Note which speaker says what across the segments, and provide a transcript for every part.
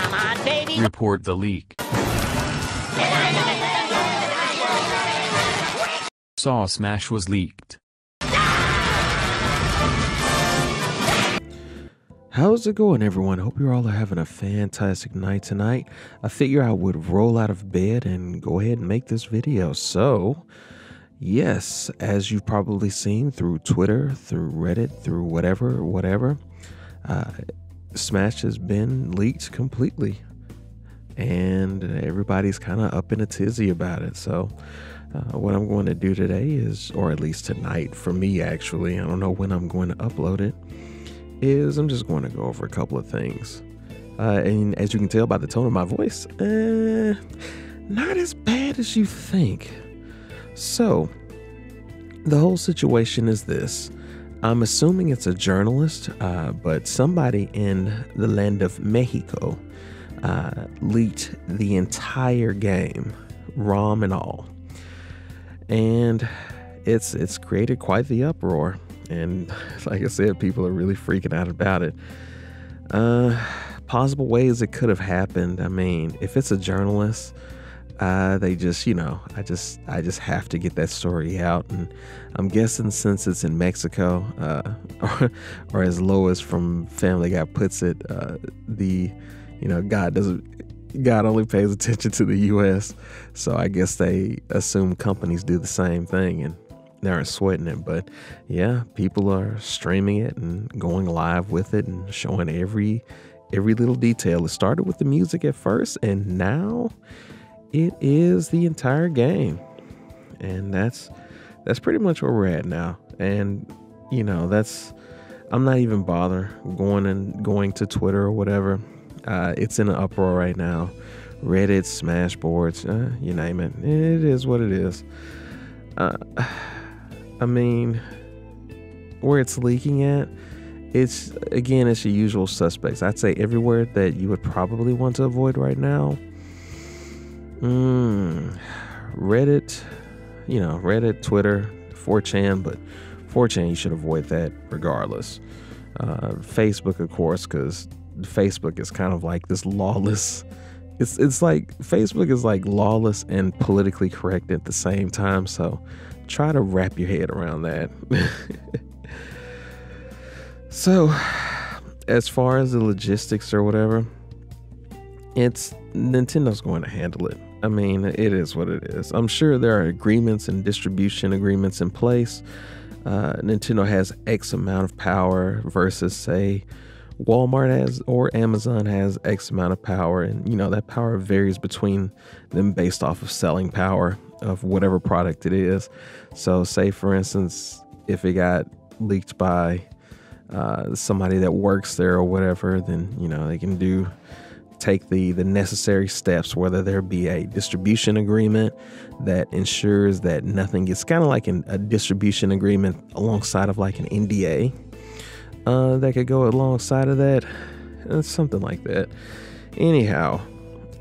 Speaker 1: Come on, baby.
Speaker 2: Report the leak. Saw Smash was leaked.
Speaker 3: How's it going, everyone? Hope you all are having a fantastic night tonight. I figure I would roll out of bed and go ahead and make this video. So, yes, as you've probably seen through Twitter, through Reddit, through whatever, Smash has been leaked completely. And everybody's kind of up in a tizzy about it. So, what I'm going to do today is, or at least tonight for me actually, I don't know when I'm going to upload it, is I'm just going to go over a couple of things. And as you can tell by the tone of my voice, not as bad as you think. So, the whole situation is this. I'm assuming it's a journalist, but somebody in the land of Mexico leaked the entire game, ROM and all. And it's created quite the uproar. And like I said, people are really freaking out about it. Possible ways it could have happened. I mean, if it's a journalist, they just, I just have to get that story out. And I'm guessing since it's in Mexico, or as Lois from Family Guy puts it, God only pays attention to the U.S. So I guess they assume companies do the same thing and they aren't sweating it. But yeah, people are streaming it and going live with it and showing every little detail. It started with the music at first, and now it is the entire game. And that's pretty much where we're at now. And I'm not even bothering going to Twitter or whatever. It's in an uproar right now. Reddit, Smashboards, you name it. It is what it is. I mean, where it's leaking at, it's your usual suspects. I'd say everywhere that you would probably want to avoid right now. Reddit, Reddit, Twitter, 4chan, but 4chan, you should avoid that regardless. Facebook, of course, because Facebook is kind of like this lawless. It's like Facebook is like lawless and politically correct at the same time. So try to wrap your head around that. So as far as the logistics or whatever, Nintendo's going to handle it. I mean, it is what it is. I'm sure there are agreements and distribution agreements in place. Nintendo has X amount of power versus, say, Walmart has or Amazon has X amount of power. And, that power varies between them based off of selling power of whatever product it is. So say, for instance, if it got leaked by somebody that works there or whatever, then, they can take the necessary steps, whether there be a distribution agreement that ensures that nothing gets, kind of like a distribution agreement alongside of like an NDA that could go alongside of that, something like that. Anyhow,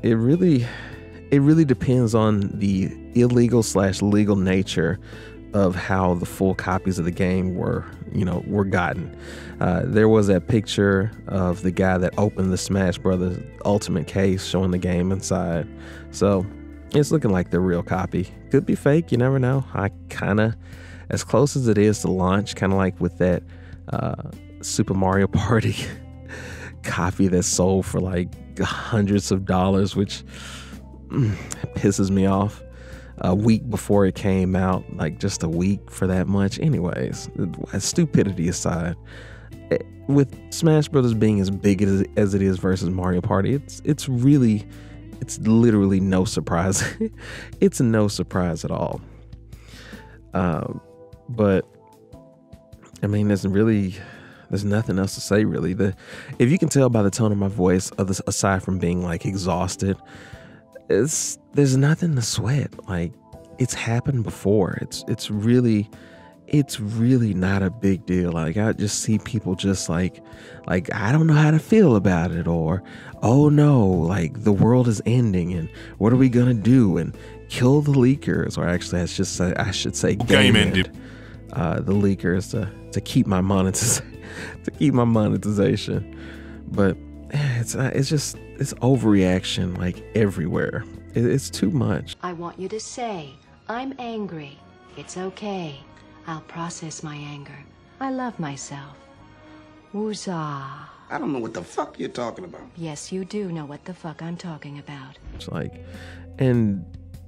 Speaker 3: it really depends on the illegal/legal nature of how the full copies of the game were gotten. There was that picture of the guy that opened the Smash Brothers Ultimate case showing the game inside. So it's looking like the real copy. Could be fake, you never know. I kind of, as close as it is to launch, kind of like with that Super Mario Party copy that sold for like hundreds of dollars, which pisses me off. A week before it came out, like just a week for that much. Anyways, stupidity aside, with Smash Brothers being as big as it is versus Mario Party, it's literally no surprise. It's no surprise at all. But I mean, there's nothing else to say really. If you can tell by the tone of my voice, aside from being like exhausted, there's nothing to sweat. Like, it's happened before. It's really not a big deal. Like, I just see people just like I don't know how to feel about it, or oh no, like the world is ending and what are we gonna do, and kill the leakers, or actually I should say game ended. The leakers to keep my monetization. But it's overreaction like everywhere. It's too much.
Speaker 1: I want you to say, I'm angry. It's okay. I'll process my anger. I love myself. Woozah.
Speaker 4: I don't know what the fuck you're talking about.
Speaker 1: Yes, you do know what the fuck I'm talking about.
Speaker 3: It's like, and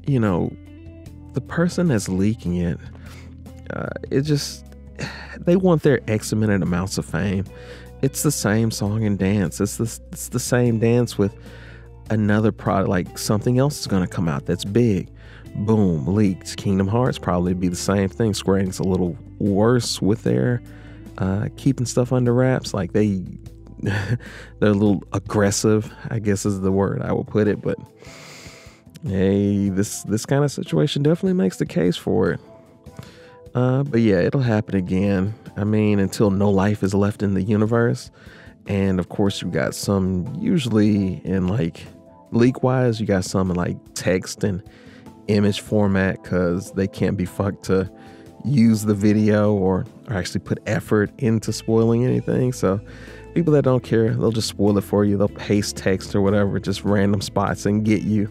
Speaker 3: you know, the person that's leaking it, they want their X amount amounts of fame. It's the same song and dance. It's the same dance with another product, like something else is going to come out that's big. Boom, leaked. Kingdom Hearts probably be the same thing. Square Enix a little worse with their keeping stuff under wraps. Like they're a little aggressive, I guess is the word I will put it. But hey, this kind of situation definitely makes the case for it. But yeah, it'll happen again. I mean, until no life is left in the universe. And of course, you got some usually in like leak wise, you got some in like text and image format because they can't be fucked to use the video or actually put effort into spoiling anything. So people that don't care, they'll just spoil it for you. They'll paste text or whatever, just random spots and get you.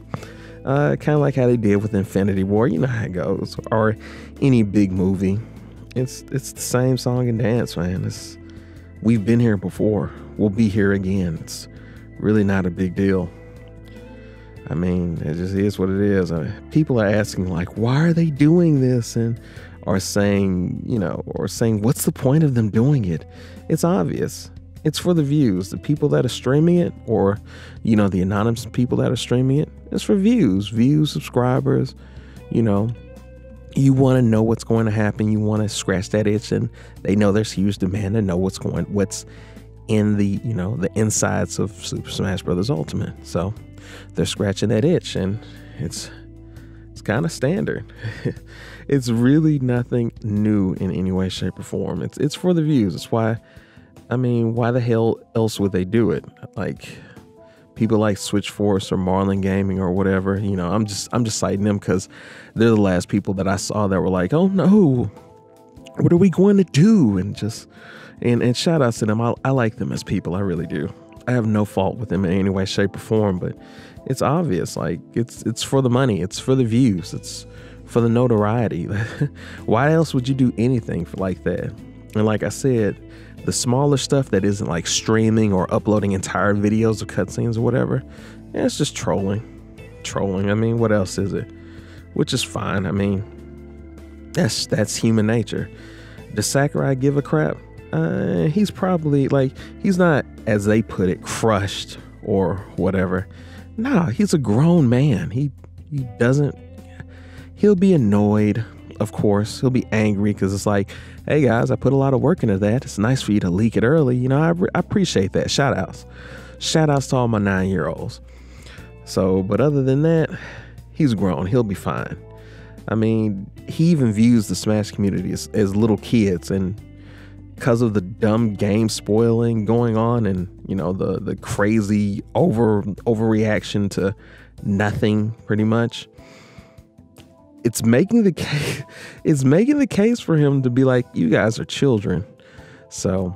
Speaker 3: Kind of like how they did with Infinity War. You know how it goes. Or any big movie. It's the same song and dance, man. We've been here before. We'll be here again. It's really not a big deal. I mean, it just is what it is. People are asking, like, why are they doing this? And are saying, what's the point of them doing it? It's obvious. It's for the views. The people that are streaming it, or, the anonymous people that are streaming it, it's for views, subscribers. You want to know what's going to happen. You want to scratch that itch, and they know there's huge demand to know what's in the, the insides of Super Smash Bros. Ultimate. So they're scratching that itch, and it's kind of standard. It's really nothing new in any way, shape, or form. It's for the views. It's why. I mean, why the hell else would they do it? Like people like Switchforce or Marlin Gaming or whatever. I'm just citing them because they're the last people that I saw that were like, oh no, what are we going to do? And shout outs to them. I like them as people. I really do. I have no fault with them in any way, shape, or form. But it's obvious. Like it's for the money. It's for the views. It's for the notoriety. Why else would you do anything like that? And like I said, the smaller stuff that isn't like streaming or uploading entire videos of cutscenes or whatever, it's just trolling. I mean, what else is it? Which is fine. I mean, that's human nature. Does Sakurai give a crap? He's probably he's not, as they put it, crushed or whatever. Nah, he's a grown man. He'll be annoyed. Of course, he'll be angry because it's like, hey guys, I put a lot of work into that. It's nice for you to leak it early. I appreciate that. Shout outs to all my 9-year-olds. So, but other than that, he's grown. He'll be fine. I mean, he even views the Smash community as little kids, and because of the dumb game spoiling going on, and the crazy overreaction to nothing, pretty much. It's making the case for him to be like, you guys are children. So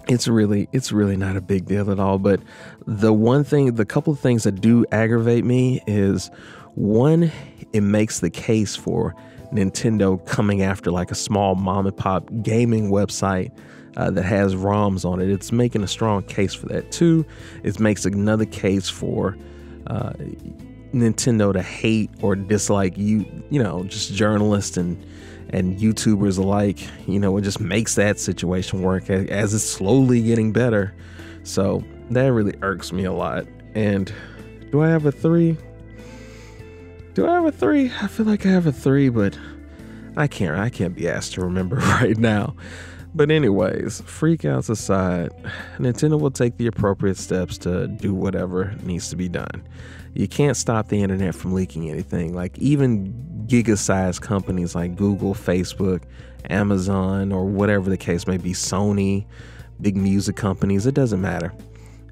Speaker 3: it's really not a big deal at all. But the couple of things that do aggravate me is, one, it makes the case for Nintendo coming after like a small mom and pop gaming website that has ROMs on it. It's making a strong case for that. Two, it makes another case for Nintendo to hate or dislike just journalists and YouTubers alike. It just makes that situation work as it's slowly getting better. So that really irks me a lot. And do I have a 3? I feel like I have a 3, but I can't be asked to remember right now. But anyways, freakouts aside, Nintendo will take the appropriate steps to do whatever needs to be done. You can't stop the internet from leaking anything. Like even giga-sized companies like Google, Facebook, Amazon, or whatever the case may be, Sony, big music companies, it doesn't matter.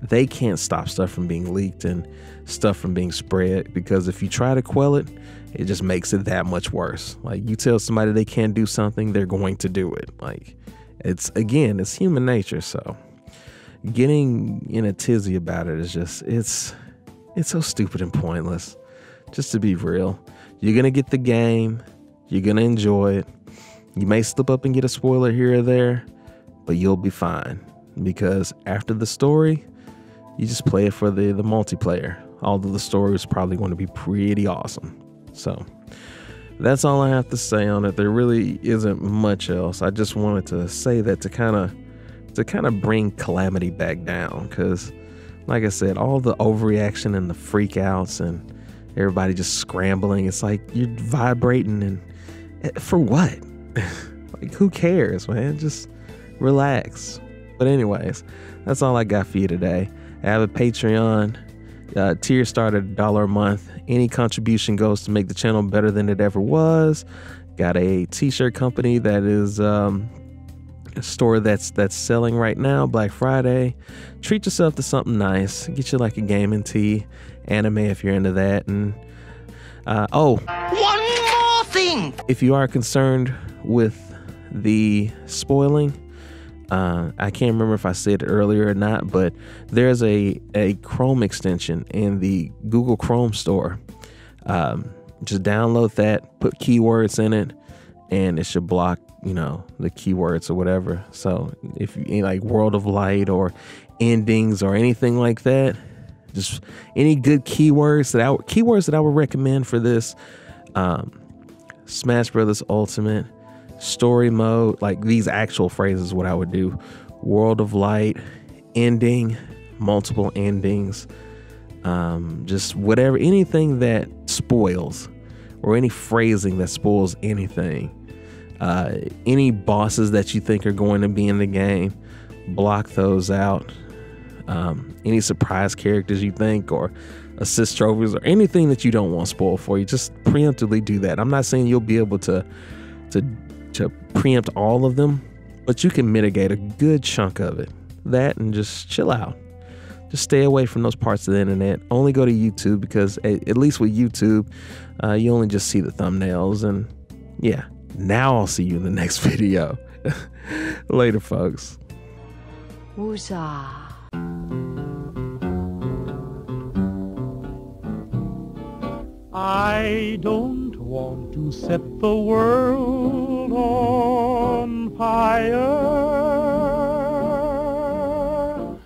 Speaker 3: They can't stop stuff from being leaked and stuff from being spread, because if you try to quell it, it just makes it that much worse. Like you tell somebody they can't do something, they're going to do it. Like it's human nature. So getting in a tizzy about it is just, it's so stupid and pointless. Just to be real, you're going to get the game. You're going to enjoy it. You may slip up and get a spoiler here or there, but you'll be fine, because after the story, you just play it for the multiplayer, although the story is probably going to be pretty awesome. So that's all I have to say on it. There really isn't much else. I just wanted to say that to kind of bring Calamity back down, because like I said, all the overreaction and the freak outs and everybody just scrambling, it's like you're vibrating, and for what? Like, who cares, man? Just relax. But anyways, that's all I got for you today. I have a Patreon. Tier start at $1 a month. Any contribution goes to make the channel better than it ever was. Got a t-shirt company that is a store that's selling right now, Black Friday. Treat yourself to something nice. Get you like a gaming tee, anime if you're into that. And one more thing. If you are concerned with the spoiling, I can't remember if I said it earlier or not, but there's a Chrome extension in the Google Chrome store. Just download that, put keywords in it, and it should block, the keywords or whatever. So if you like World of Light or endings or anything like that, just any good keywords that I would recommend for this, Smash Brothers Ultimate, story mode, like these actual phrases, what I would do: World of Light, ending, multiple endings, just whatever, anything that spoils, or any phrasing that spoils anything, any bosses that you think are going to be in the game, block those out. Any surprise characters you think, or assist trophies, or anything that you don't want spoiled for you, just preemptively do that. I'm not saying you'll be able to preempt all of them, but you can mitigate a good chunk of it. That, and just chill out. Just stay away from those parts of the internet. Only go to YouTube, because at least with YouTube, you only just see the thumbnails. And yeah, now I'll see you in the next video. Later, folks.
Speaker 1: Woozah.
Speaker 5: I don't want to set the world on fire.